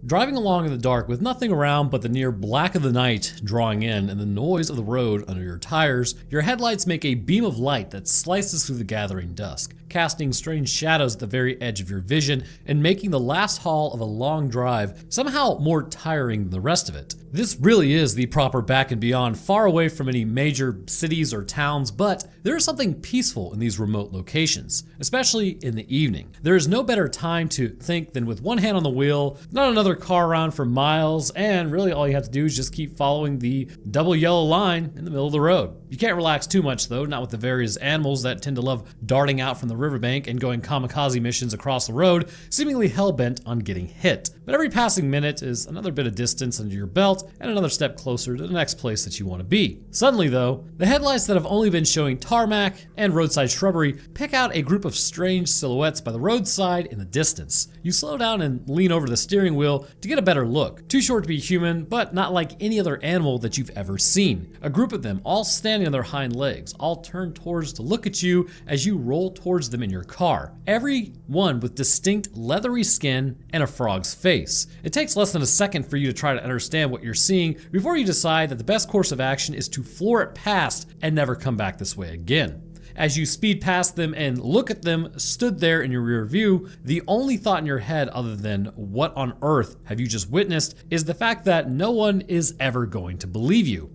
Driving along in the dark with nothing around but the near black of the night drawing in and the noise of the road under your tires, your headlights make a beam of light that slices through the gathering dusk, casting strange shadows at the very edge of your vision and making the last haul of a long drive somehow more tiring than the rest of it. This really is the proper back and beyond, far away from any major cities or towns, but there is something peaceful in these remote locations, especially in the evening. There is no better time to think than with one hand on the wheel, not another car around for miles, and really all you have to do is just keep following the double yellow line in the middle of the road. You can't relax too much though, not with the various animals that tend to love darting out from the riverbank and going kamikaze missions across the road, seemingly hell-bent on getting hit. But every passing minute is another bit of distance under your belt and another step closer to the next place that you want to be. Suddenly though, the headlights that have only been showing tarmac and roadside shrubbery pick out a group of strange silhouettes by the roadside in the distance. You slow down and lean over the steering wheel to get a better look. Too short to be human, but not like any other animal that you've ever seen. A group of them all standing on their hind legs, all turned towards to look at you as you roll towards them in your car. Every one with distinct leathery skin and a frog's face. It takes less than a second for you to try to understand what you're seeing before you decide that the best course of action is to floor it past and never come back this way again. As you speed past them and look at them stood there in your rear view, the only thought in your head other than what on earth have you just witnessed is the fact that no one is ever going to believe you.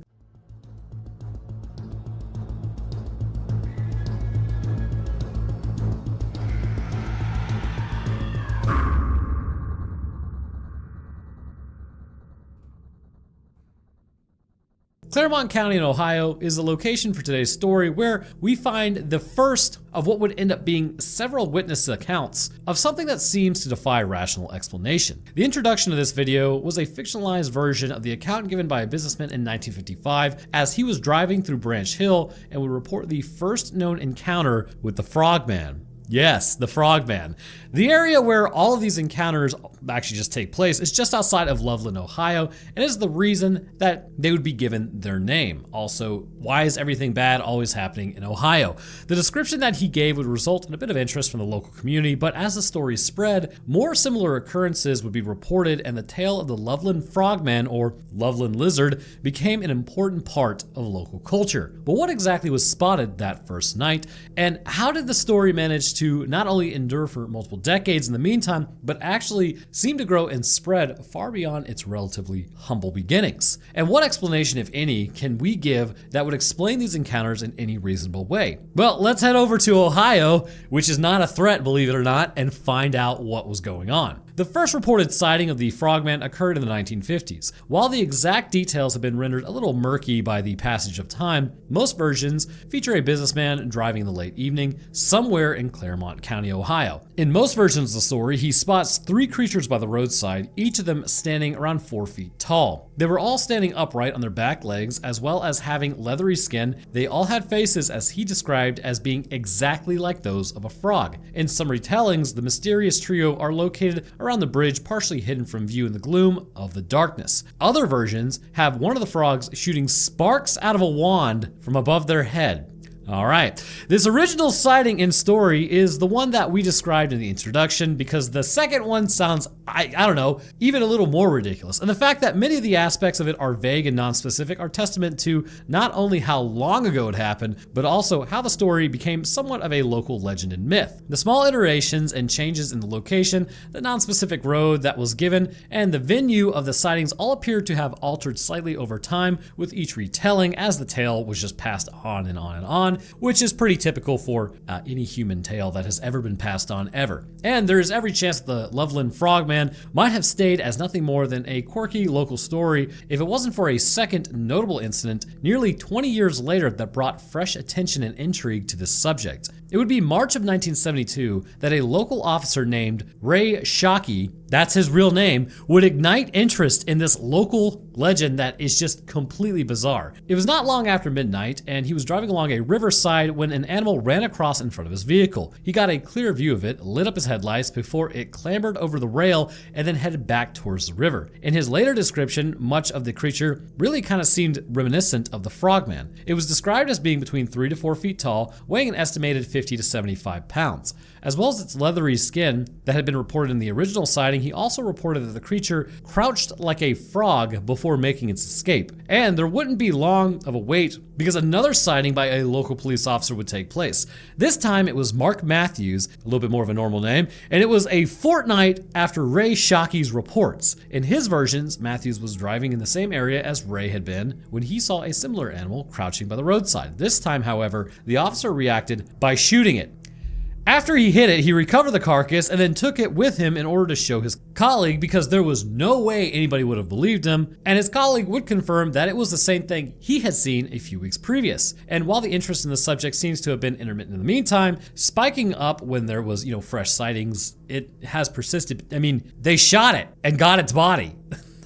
Claremont County in Ohio is the location for today's story, where we find the first of what would end up being several witness accounts of something that seems to defy rational explanation. The introduction to this video was a fictionalized version of the account given by a businessman in 1955 as he was driving through Branch Hill and would report the first known encounter with the Frogman. Yes, the Frogman. The area where all of these encounters actually just take place is just outside of Loveland, Ohio, and is the reason that they would be given their name. Also, why is everything bad always happening in Ohio? The description that he gave would result in a bit of interest from the local community, but as the story spread, more similar occurrences would be reported, and the tale of the Loveland Frogman, or Loveland Lizard, became an important part of local culture. But what exactly was spotted that first night, and how did the story manage to not only endure for multiple decades in the meantime, but actually seem to grow and spread far beyond its relatively humble beginnings? And what explanation, if any, can we give that would explain these encounters in any reasonable way? Well, let's head over to Ohio, which is not a threat, believe it or not, and find out what was going on. The first reported sighting of the Frogman occurred in the 1950s. While the exact details have been rendered a little murky by the passage of time, most versions feature a businessman driving in the late evening somewhere in Claremont County, Ohio. In most versions of the story, he spots three creatures by the roadside, each of them standing around 4 feet tall. They were all standing upright on their back legs, as well as having leathery skin. They all had faces as he described as being exactly like those of a frog. In some retellings, the mysterious trio are located around the bridge, partially hidden from view in the gloom of the darkness. Other versions have one of the frogs shooting sparks out of a wand from above their head. All right, this original sighting in story is the one that we described in the introduction, because the second one sounds, I don't know, even a little more ridiculous. And the fact that many of the aspects of it are vague and non-specific are testament to not only how long ago it happened, but also how the story became somewhat of a local legend and myth. The small iterations and changes in the location, the non-specific road that was given, and the venue of the sightings all appear to have altered slightly over time with each retelling, as the tale was just passed on and on and on, which is pretty typical for any human tale that has ever been passed on ever. And there is every chance that the Loveland Frogman might have stayed as nothing more than a quirky local story if it wasn't for a second notable incident nearly 20 years later that brought fresh attention and intrigue to this subject. It would be March of 1972 that a local officer named Ray Shockey, that's his real name, would ignite interest in this local legend that is just completely bizarre. It was not long after midnight, and he was driving along a riverside when an animal ran across in front of his vehicle. He got a clear view of it, lit up his headlights before it clambered over the rail and then headed back towards the river. In his later description, much of the creature really kind of seemed reminiscent of the Frogman. It was described as being between 3 to 4 feet tall, weighing an estimated 50 to 75 pounds. As well as its leathery skin that had been reported in the original sighting, he also reported that the creature crouched like a frog before making its escape. And there wouldn't be long of a wait because another sighting by a local police officer would take place. This time it was Mark Matthews, a little bit more of a normal name, and it was a fortnight after Ray Shockey's reports. In his versions, Matthews was driving in the same area as Ray had been when he saw a similar animal crouching by the roadside. This time, however, the officer reacted by shooting it. After he hit it, he recovered the carcass and then took it with him in order to show his colleague because there was no way anybody would have believed him, and his colleague would confirm that it was the same thing he had seen a few weeks previous. And while the interest in the subject seems to have been intermittent in the meantime, spiking up when there was, fresh sightings, it has persisted. I mean, they shot it and got its body.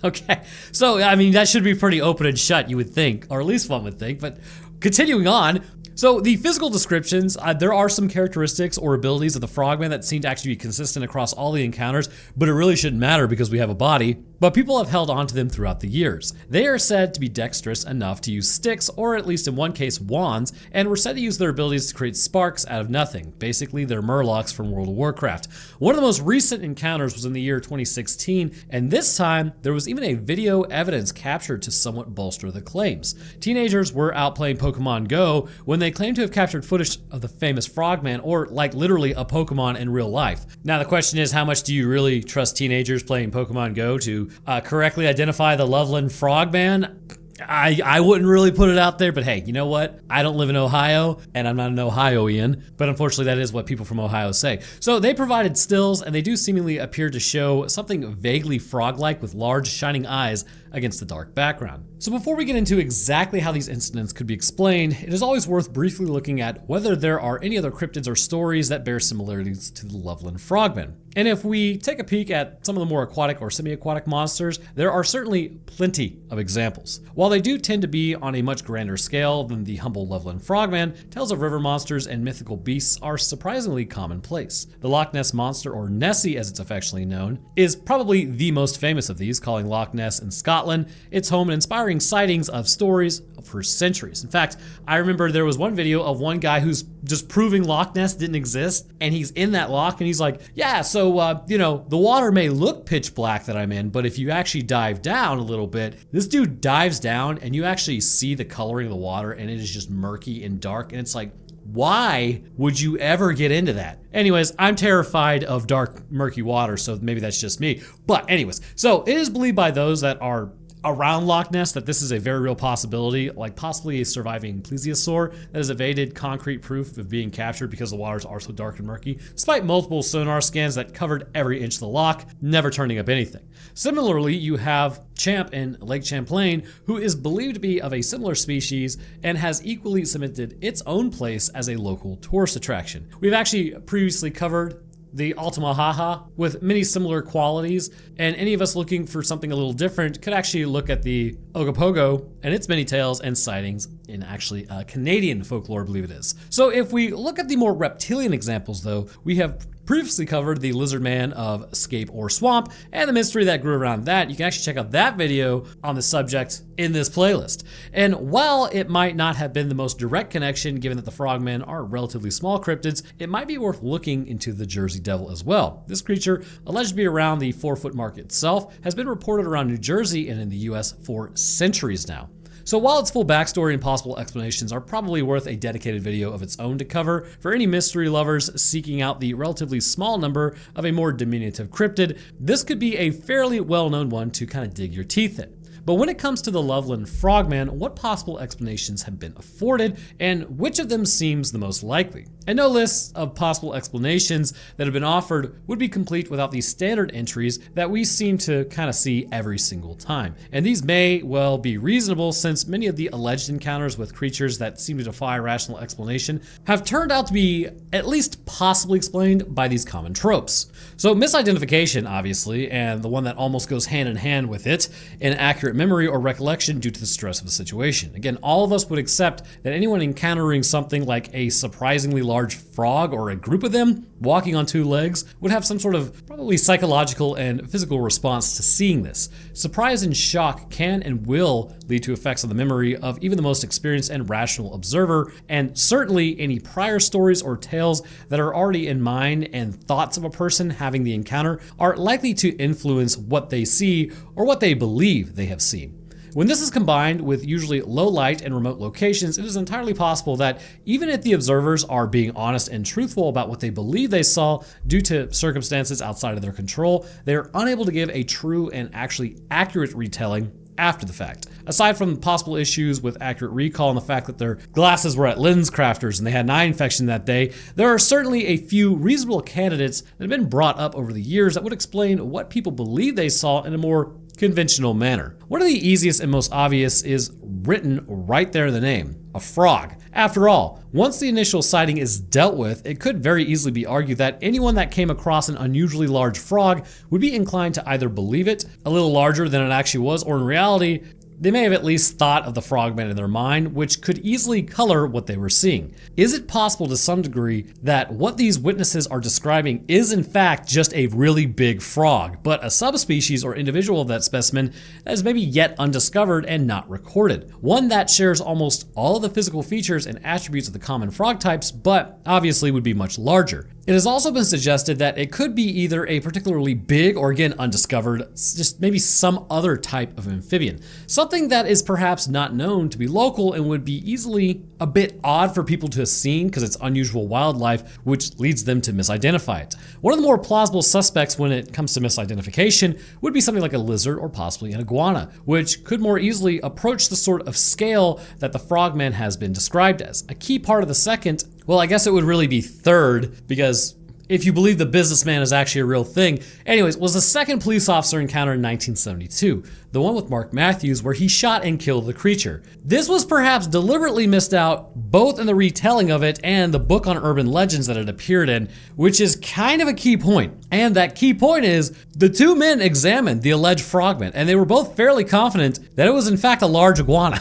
Okay, so that should be pretty open and shut, you would think, or at least one would think, but continuing on. So the physical descriptions, there are some characteristics or abilities of the Frogman that seem to actually be consistent across all the encounters, but it really shouldn't matter because we have a body. But people have held on to them throughout the years. They are said to be dexterous enough to use sticks, or at least in one case wands, and were said to use their abilities to create sparks out of nothing. Basically, they're Murlocs from World of Warcraft. One of the most recent encounters was in the year 2016, and this time there was even a video evidence captured to somewhat bolster the claims. Teenagers were out playing Pokemon Go when they claimed to have captured footage of the famous Frogman, or like literally a Pokemon in real life. Now the question is, how much do you really trust teenagers playing Pokemon Go to correctly identify the Loveland Frogman? I wouldn't really put it out there, but hey, you know what? I don't live in Ohio, and I'm not an Ohioian, but unfortunately that is what people from Ohio say. So they provided stills, and they do seemingly appear to show something vaguely frog-like with large shining eyes against the dark background. So before we get into exactly how these incidents could be explained, it is always worth briefly looking at whether there are any other cryptids or stories that bear similarities to the Loveland Frogman. And if we take a peek at some of the more aquatic or semi-aquatic monsters, there are certainly plenty of examples. While they do tend to be on a much grander scale than the humble Loveland Frogman, tales of river monsters and mythical beasts are surprisingly commonplace. The Loch Ness Monster, or Nessie as it's affectionately known, is probably the most famous of these, calling Loch Ness in Scotland its home and inspiring sightings of stories for centuries. In fact, I remember there was one video of one guy who's just proving Loch Ness didn't exist, and he's in that loch and he's like, yeah, so the water may look pitch black that I'm in, but if you actually dive down a little bit, this dude dives down and you actually see the coloring of the water and it is just murky and dark, and it's like, why would you ever get into that? Anyways, I'm terrified of dark, murky water, so maybe that's just me. But anyways, so it is believed by those that are around Loch Ness that this is a very real possibility, like possibly a surviving plesiosaur that has evaded concrete proof of being captured because the waters are so dark and murky, despite multiple sonar scans that covered every inch of the loch, never turning up anything. Similarly, you have Champ in Lake Champlain, who is believed to be of a similar species and has equally cemented its own place as a local tourist attraction. We've actually previously covered the Altamahaha with many similar qualities, and any of us looking for something a little different could actually look at the Ogopogo and its many tales and sightings in actually Canadian folklore, I believe it is. So if we look at the more reptilian examples though, we have previously covered the lizard man of Scape or Swamp and the mystery that grew around that. You can actually check out that video on the subject in this playlist. And while it might not have been the most direct connection, given that the frogmen are relatively small cryptids, it might be worth looking into the Jersey Devil as well. This creature, alleged to be around the 4-foot mark itself, has been reported around New Jersey and in the US for centuries now. So while its full backstory and possible explanations are probably worth a dedicated video of its own to cover, for any mystery lovers seeking out the relatively small number of a more diminutive cryptid, this could be a fairly well-known one to kind of dig your teeth in. But when it comes to the Loveland Frogman, what possible explanations have been afforded, and which of them seems the most likely? And no list of possible explanations that have been offered would be complete without these standard entries that we seem to kind of see every single time. And these may well be reasonable, since many of the alleged encounters with creatures that seem to defy rational explanation have turned out to be at least possibly explained by these common tropes. So misidentification, obviously, and the one that almost goes hand in hand with it, inaccurate memory or recollection due to the stress of the situation. Again, all of us would accept that anyone encountering something like a surprisingly large frog or a group of them walking on two legs would have some sort of probably psychological and physical response to seeing this. Surprise and shock can and will lead to effects on the memory of even the most experienced and rational observer, and certainly any prior stories or tales that are already in mind and thoughts of a person having the encounter are likely to influence what they see or what they believe they have seen. When this is combined with usually low light and remote locations, it is entirely possible that even if the observers are being honest and truthful about what they believe they saw due to circumstances outside of their control, they are unable to give a true and actually accurate retelling after the fact. Aside from possible issues with accurate recall and the fact that their glasses were at lens crafters and they had an eye infection that day, there are certainly a few reasonable candidates that have been brought up over the years that would explain what people believe they saw in a more conventional manner. One of the easiest and most obvious is written right there in the name: a frog. After all, once the initial sighting is dealt with, it could very easily be argued that anyone that came across an unusually large frog would be inclined to either believe it a little larger than it actually was, or in reality, they may have at least thought of the frogman in their mind, which could easily color what they were seeing. Is it possible to some degree that what these witnesses are describing is in fact just a really big frog, but a subspecies or individual of that specimen that is maybe yet undiscovered and not recorded? One that shares almost all of the physical features and attributes of the common frog types, but obviously would be much larger. It has also been suggested that it could be either a particularly big or, again, undiscovered, just maybe some other type of amphibian. Something that is perhaps not known to be local and would be easily a bit odd for people to have seen because it's unusual wildlife, which leads them to misidentify it. One of the more plausible suspects when it comes to misidentification would be something like a lizard or possibly an iguana, which could more easily approach the sort of scale that the frogman has been described as. A key part of the second, well, I guess it would really be third, because if you believe the businessman is actually a real thing, anyways, was the second police officer encounter in 1972, the one with Mark Matthews, where he shot and killed the creature. This was perhaps deliberately missed out both in the retelling of it and the book on urban legends that it appeared in, which is kind of a key point. And that key point is the two men examined the alleged frogman, and they were both fairly confident that it was in fact a large iguana.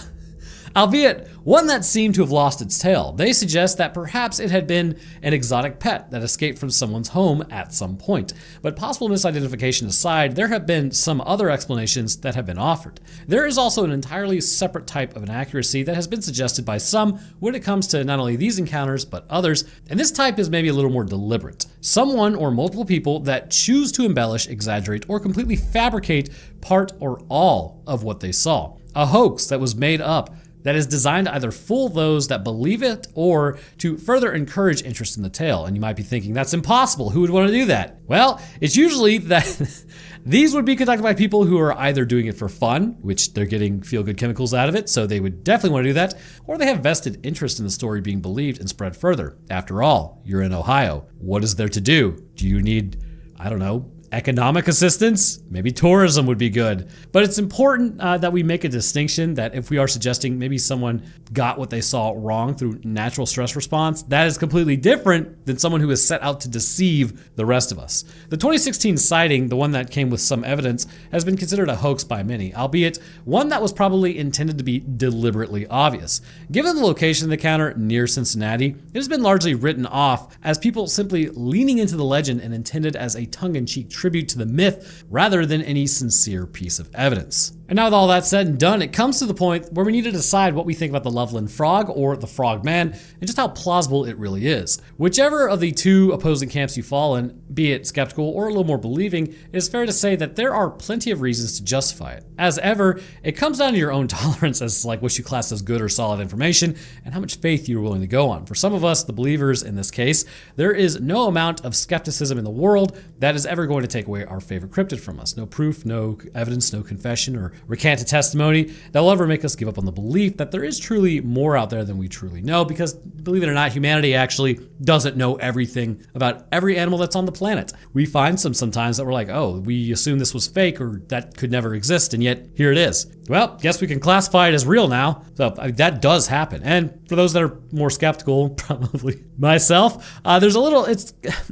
Albeit one that seemed to have lost its tail. They suggest that perhaps it had been an exotic pet that escaped from someone's home at some point. But possible misidentification aside, there have been some other explanations that have been offered. There is also an entirely separate type of inaccuracy that has been suggested by some when it comes to not only these encounters, but others, and this type is maybe a little more deliberate. Someone or multiple people that choose to embellish, exaggerate, or completely fabricate part or all of what they saw. A hoax that was made up that is designed to either fool those that believe it or to further encourage interest in the tale. And you might be thinking, that's impossible. Who would want to do that? Well, it's usually that these would be conducted by people who are either doing it for fun, which they're getting feel-good chemicals out of it, so they would definitely want to do that, or they have vested interest in the story being believed and spread further. After all, you're in Ohio. What is there to do? Do you need, I don't know, economic assistance? Maybe tourism would be good. But it's important that we make a distinction that if we are suggesting maybe someone got what they saw wrong through natural stress response, that is completely different than someone who is set out to deceive the rest of us. The 2016 sighting, the one that came with some evidence, has been considered a hoax by many, albeit one that was probably intended to be deliberately obvious. Given the location of the encounter near Cincinnati, it has been largely written off as people simply leaning into the legend and intended as a tongue-in-cheek tribute to the myth rather than any sincere piece of evidence. And now with all that said and done, it comes to the point where we need to decide what we think about the Loveland Frog or the Frogman and just how plausible it really is. Whichever of the two opposing camps you fall in, be it skeptical or a little more believing, it is fair to say that there are plenty of reasons to justify it. As ever, it comes down to your own tolerance as like what you class as good or solid information and how much faith you're willing to go on. For some of us, the believers in this case, there is no amount of skepticism in the world that is ever going to take away our favorite cryptid from us. No proof, no evidence, no confession, or recanted testimony that will ever make us give up on the belief that there is truly more out there than we truly know, because believe it or not, humanity actually doesn't know everything about every animal that's on the planet. We find sometimes that we're like, oh, we assume this was fake or that could never exist, and yet here it is. Well, guess we can classify it as real now. So that does happen. And for those that are more skeptical, probably myself, there's a little,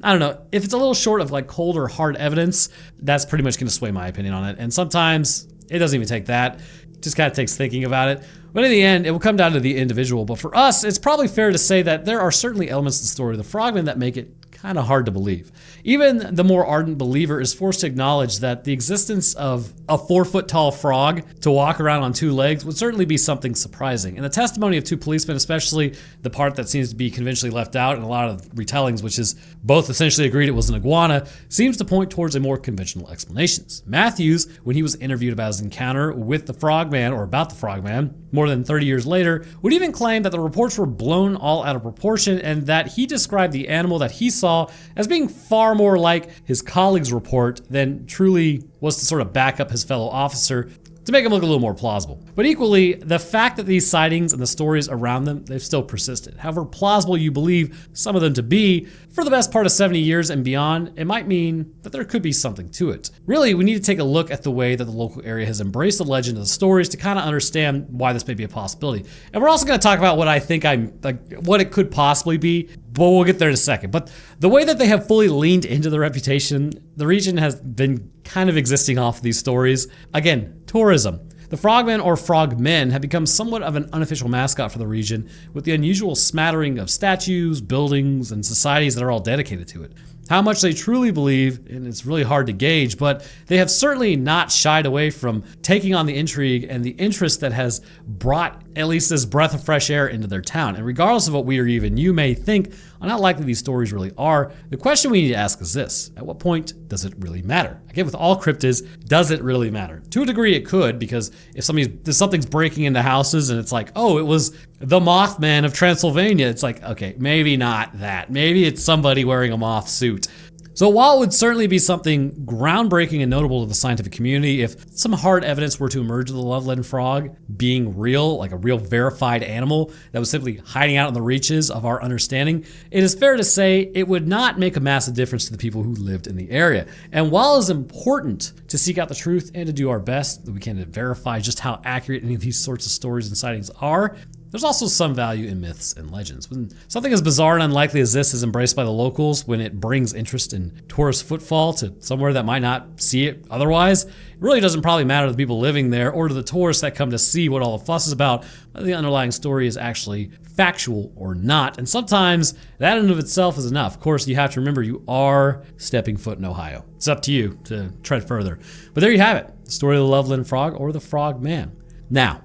I don't know, if it's a little short of like cold or hard evidence, that's pretty much going to sway my opinion on it. And sometimes it doesn't even take that. just kind of takes thinking about it. But in the end, it will come down to the individual. But for us, it's probably fair to say that there are certainly elements of the story of the Frogman that make it kind of hard to believe. Even the more ardent believer is forced to acknowledge that the existence of a 4-foot-tall frog to walk around on 2 legs would certainly be something surprising. And the testimony of 2 policemen, especially the part that seems to be conventionally left out in a lot of retellings, which is both essentially agreed it was an iguana, seems to point towards a more conventional explanations. Matthews, when he was interviewed about his encounter with the Frogman, or about the Frogman, more than 30 years later, would even claim that the reports were blown all out of proportion and that he described the animal that he saw as being far more like his colleague's report than truly was to sort of back up his fellow officer to make him look a little more plausible. But equally, the fact that these sightings and the stories around them, they've still persisted. However plausible you believe some of them to be, for the best part of 70 years and beyond, it might mean that there could be something to it. Really, we need to take a look at the way that the local area has embraced the legend of the stories to kind of understand why this may be a possibility. And we're also going to talk about what I think what it could possibly be, but we'll get there in a second. But the way that they have fully leaned into the reputation, the region has been kind of existing off of these stories. Again, tourism. The Frogman or Frogmen have become somewhat of an unofficial mascot for the region, with the unusual smattering of statues, buildings, and societies that are all dedicated to it. How much they truly believe, and it's really hard to gauge, but they have certainly not shied away from taking on the intrigue and the interest that has brought at least this breath of fresh air into their town. And regardless of what we or even you may think on how likely these stories really are, the question we need to ask is this: at what point does it really matter? Again, with all cryptids, does it really matter? To a degree it could, because if something's breaking into houses and it's like, oh, it was the Mothman of Transylvania, it's like, okay, maybe not that. Maybe it's somebody wearing a moth suit. So while it would certainly be something groundbreaking and notable to the scientific community if some hard evidence were to emerge of the Loveland frog being real, like a real verified animal that was simply hiding out in the reaches of our understanding, it is fair to say it would not make a massive difference to the people who lived in the area. And while it's important to seek out the truth and to do our best that we can to verify just how accurate any of these sorts of stories and sightings are, there's also some value in myths and legends. When something as bizarre and unlikely as this is embraced by the locals, when it brings interest in tourist footfall to somewhere that might not see it otherwise, it really doesn't probably matter to the people living there or to the tourists that come to see what all the fuss is about, whether the underlying story is actually factual or not. And sometimes that in and of itself is enough. Of course, you have to remember you are stepping foot in Ohio. It's up to you to tread further. But there you have it, the story of the Loveland frog or the Frogman. Now,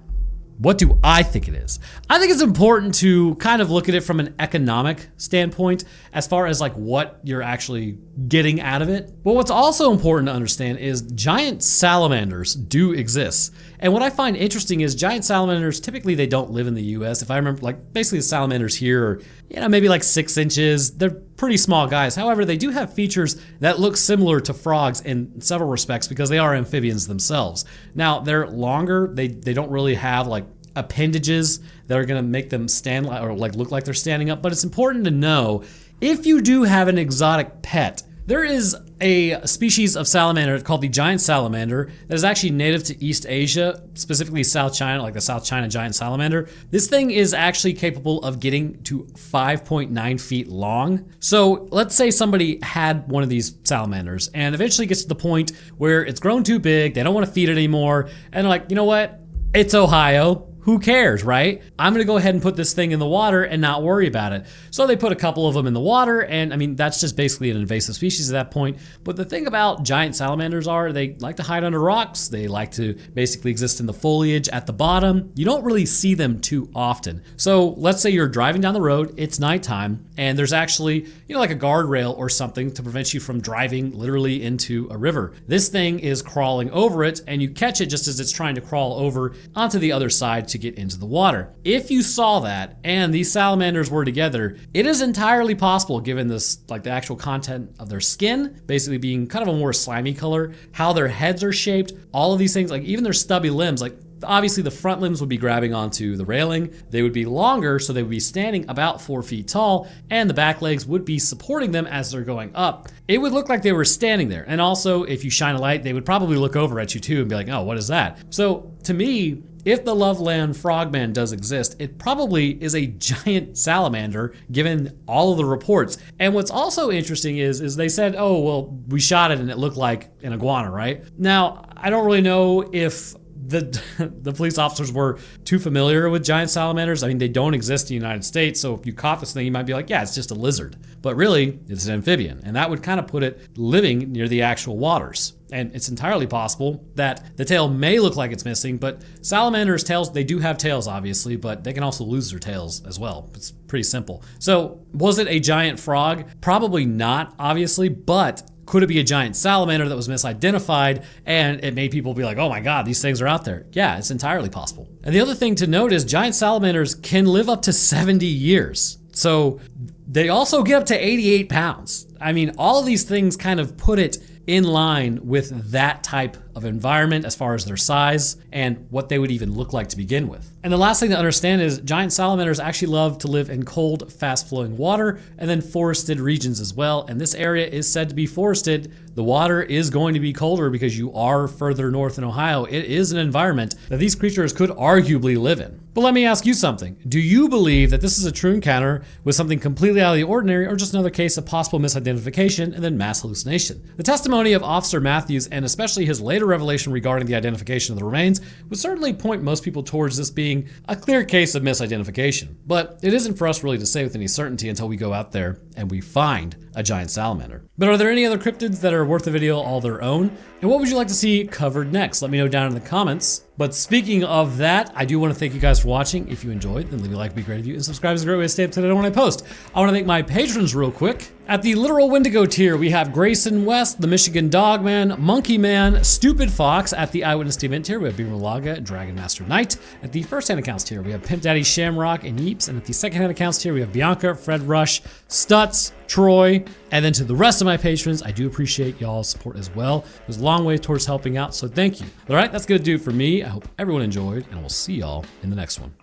what do I think it is? I think it's important to kind of look at it from an economic standpoint as far as like what you're actually getting out of it. But what's also important to understand is giant salamanders do exist. And what I find interesting is giant salamanders, typically they don't live in the US. If I remember, like basically the salamanders here are, maybe like 6 inches. They're pretty small guys. However, they do have features that look similar to frogs in several respects because they are amphibians themselves. Now, they're longer. They don't really have like appendages that are going to make them stand or like look like they're standing up. But it's important to know if you do have an exotic pet, there is a species of salamander called the giant salamander that is actually native to East Asia, specifically South China, like the South China giant salamander. This thing is actually capable of getting to 5.9 feet long. So let's say somebody had one of these salamanders and eventually gets to the point where it's grown too big, they don't want to feed it anymore, and they're like, you know what? It's Ohio. Who cares, right? I'm gonna go ahead and put this thing in the water and not worry about it. So they put a couple of them in the water, and I mean, that's just basically an invasive species at that point. But the thing about giant salamanders are they like to hide under rocks. They like to basically exist in the foliage at the bottom. You don't really see them too often. So let's say you're driving down the road, it's nighttime, and there's actually, like a guardrail or something to prevent you from driving literally into a river. This thing is crawling over it, and you catch it just as it's trying to crawl over onto the other side to get into the water. If you saw that and these salamanders were together, it is entirely possible, given this, like the actual content of their skin, basically being kind of a more slimy color, how their heads are shaped, all of these things, like even their stubby limbs, like obviously the front limbs would be grabbing onto the railing, they would be longer, so they would be standing about 4 feet tall, and the back legs would be supporting them as they're going up. It would look like they were standing there. And also, if you shine a light, they would probably look over at you too and be like, oh, what is that? So to me, if the Loveland Frogman does exist, it probably is a giant salamander, given all of the reports. And what's also interesting is they said, oh, well, we shot it and it looked like an iguana, right? Now, I don't really know if the police officers were too familiar with giant salamanders. I mean, they don't exist in the United States, so if you caught this thing, you might be like, yeah, it's just a lizard. But really, it's an amphibian, and that would kind of put it living near the actual waters. And it's entirely possible that the tail may look like it's missing, but salamanders' tails, they do have tails, obviously, but they can also lose their tails as well. It's pretty simple. So was it a giant frog? Probably not, obviously, but could it be a giant salamander that was misidentified and it made people be like, oh my God, these things are out there? Yeah, it's entirely possible. And the other thing to note is giant salamanders can live up to 70 years. So they also get up to 88 pounds. I mean, all of these things kind of put it in line with that type of environment as far as their size and what they would even look like to begin with. And the last thing to understand is giant salamanders actually love to live in cold, fast-flowing water and then forested regions as well. And this area is said to be forested. The water is going to be colder because you are further north in Ohio. It is an environment that these creatures could arguably live in. But let me ask you something. Do you believe that this is a true encounter with something completely out of the ordinary, or just another case of possible misidentification and then mass hallucination? The testimony of Officer Matthews, and especially his later revelation regarding the identification of the remains, would certainly point most people towards this being a clear case of misidentification. But it isn't for us really to say with any certainty until we go out there and we find a giant salamander. But are there any other cryptids that are worth a video all their own? And what would you like to see covered next? Let me know down in the comments. But speaking of that, I do want to thank you guys for watching. If you enjoyed, then leave a like, it'd be great of you, and subscribe is a great way to stay up to date on when I post. I want to thank my patrons real quick. At the literal Wendigo tier, we have Grayson West, the Michigan Dogman, Monkey Man, Stupid Fox. At the Eyewitness Event tier, we have Beamer Laga, Dragon Master Knight. At the first-hand accounts tier, we have Pimp Daddy Shamrock and Yeeps. And at the second-hand accounts tier, we have Bianca, Fred Rush, Stutz, Troy. And then to the rest of my patrons, I do appreciate y'all's support as well. It was a long way towards helping out, so thank you. All right, that's gonna do it for me. I hope everyone enjoyed, and we'll see y'all in the next one.